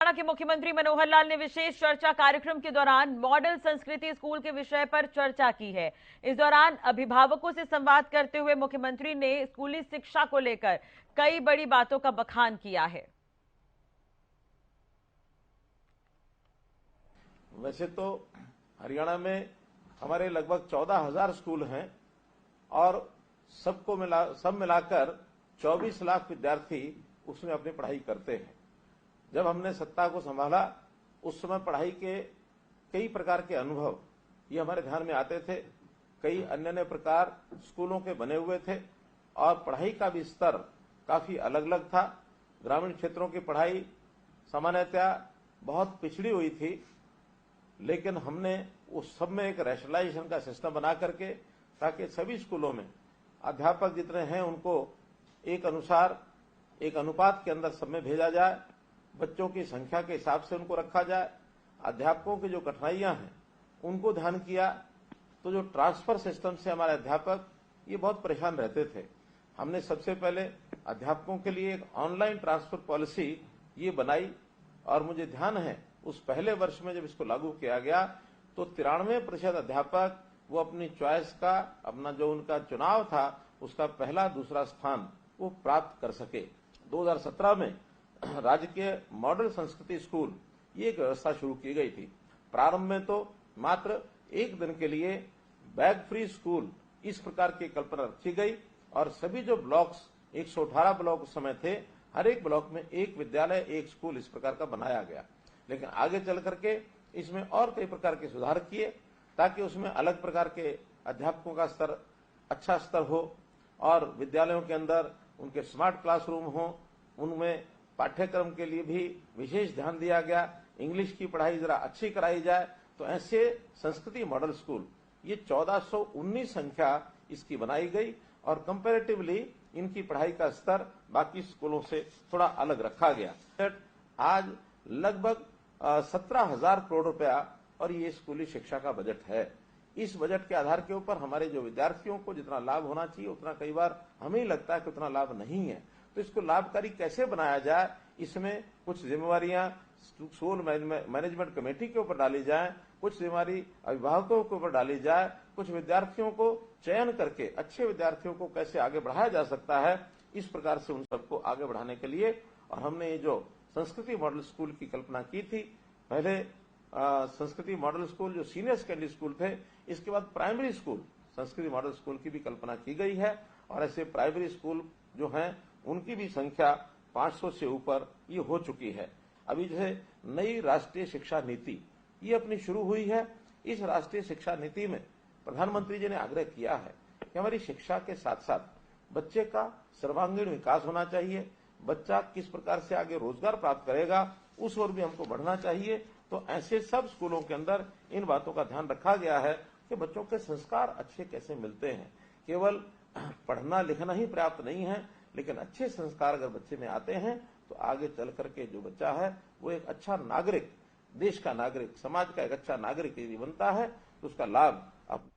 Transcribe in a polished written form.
हरियाणा के मुख्यमंत्री मनोहर लाल ने विशेष चर्चा कार्यक्रम के दौरान मॉडल संस्कृति स्कूल के विषय पर चर्चा की है। इस दौरान अभिभावकों से संवाद करते हुए मुख्यमंत्री ने स्कूली शिक्षा को लेकर कई बड़ी बातों का बखान किया है। वैसे तो हरियाणा में हमारे लगभग 14,000 स्कूल हैं और सब मिलाकर 24 लाख विद्यार्थी उसमें अपनी पढ़ाई करते हैं। जब हमने सत्ता को संभाला उस समय पढ़ाई के कई प्रकार के अनुभव ये हमारे ध्यान में आते थे। कई अन्य प्रकार स्कूलों के बने हुए थे और पढ़ाई का भी स्तर काफी अलग अलग था। ग्रामीण क्षेत्रों की पढ़ाई सामान्यतः बहुत पिछड़ी हुई थी, लेकिन हमने उस सब में एक रैशनलाइजेशन का सिस्टम बना करके ताकि सभी स्कूलों में अध्यापक जितने हैं उनको एक अनुपात के अंदर सब में भेजा जाए, बच्चों की संख्या के हिसाब से उनको रखा जाए। अध्यापकों की जो कठिनाइयां हैं उनको ध्यान किया तो जो ट्रांसफर सिस्टम से हमारे अध्यापक ये बहुत परेशान रहते थे। हमने सबसे पहले अध्यापकों के लिए एक ऑनलाइन ट्रांसफर पॉलिसी ये बनाई और मुझे ध्यान है उस पहले वर्ष में जब इसको लागू किया गया तो 93% अध्यापक वो अपनी चॉइस का अपना जो उनका चुनाव था उसका पहला दूसरा स्थान वो प्राप्त कर सके। 2017 में राज्य के मॉडल संस्कृति स्कूल ये एक व्यवस्था शुरू की गई थी। प्रारंभ में तो मात्र एक दिन के लिए बैग फ्री स्कूल इस प्रकार की कल्पना रखी गई और सभी जो ब्लॉक्स 118 ब्लॉक उस समय थे, हर एक ब्लॉक में एक विद्यालय एक स्कूल इस प्रकार का बनाया गया। लेकिन आगे चल करके इसमें और कई प्रकार के सुधार किए ताकि उसमें अलग प्रकार के अध्यापकों का स्तर अच्छा स्तर हो और विद्यालयों के अंदर उनके स्मार्ट क्लासरूम हो, उनमें पाठ्यक्रम के लिए भी विशेष ध्यान दिया गया। इंग्लिश की पढ़ाई जरा अच्छी कराई जाए। तो ऐसे संस्कृति मॉडल स्कूल ये 1419 संख्या इसकी बनाई गई और कंपैरेटिवली इनकी पढ़ाई का स्तर बाकी स्कूलों से थोड़ा अलग रखा गया। आज लगभग 17,000 करोड़ रुपया और ये स्कूली शिक्षा का बजट है। इस बजट के आधार के ऊपर हमारे जो विद्यार्थियों को जितना लाभ होना चाहिए उतना कई बार हमें ही लगता है कि उतना लाभ नहीं है। तो इसको लाभकारी कैसे बनाया जाए, इसमें कुछ जिम्मेवारियां स्कूल मैनेजमेंट कमेटी के ऊपर डाली जाए, कुछ जिम्मेवारी अभिभावकों के ऊपर डाली जाए, कुछ विद्यार्थियों को चयन करके अच्छे विद्यार्थियों को कैसे आगे बढ़ाया जा सकता है, इस प्रकार से उन सबको आगे बढ़ाने के लिए और हमने ये जो संस्कृति मॉडल स्कूल की कल्पना की थी। पहले संस्कृति मॉडल स्कूल जो सीनियर सेकेंडरी स्कूल थे, इसके बाद प्राइमरी स्कूल संस्कृति मॉडल स्कूल की भी कल्पना की गई है और ऐसे प्राइमरी स्कूल जो हैं उनकी भी संख्या 500 से ऊपर ये हो चुकी है। अभी जैसे नई राष्ट्रीय शिक्षा नीति ये अपनी शुरू हुई है। इस राष्ट्रीय शिक्षा नीति में प्रधानमंत्री जी ने आग्रह किया है कि हमारी शिक्षा के साथ साथ बच्चे का सर्वांगीण विकास होना चाहिए। बच्चा किस प्रकार से आगे रोजगार प्राप्त करेगा उस ओर भी हमको बढ़ना चाहिए। तो ऐसे सब स्कूलों के अंदर इन बातों का ध्यान रखा गया है कि बच्चों के संस्कार अच्छे कैसे मिलते हैं। केवल पढ़ना लिखना ही पर्याप्त नहीं है, लेकिन अच्छे संस्कार अगर बच्चे में आते हैं तो आगे चल करके जो बच्चा है वो एक अच्छा नागरिक, देश का नागरिक, समाज का एक अच्छा नागरिक यदि बनता है तो उसका लाभ अब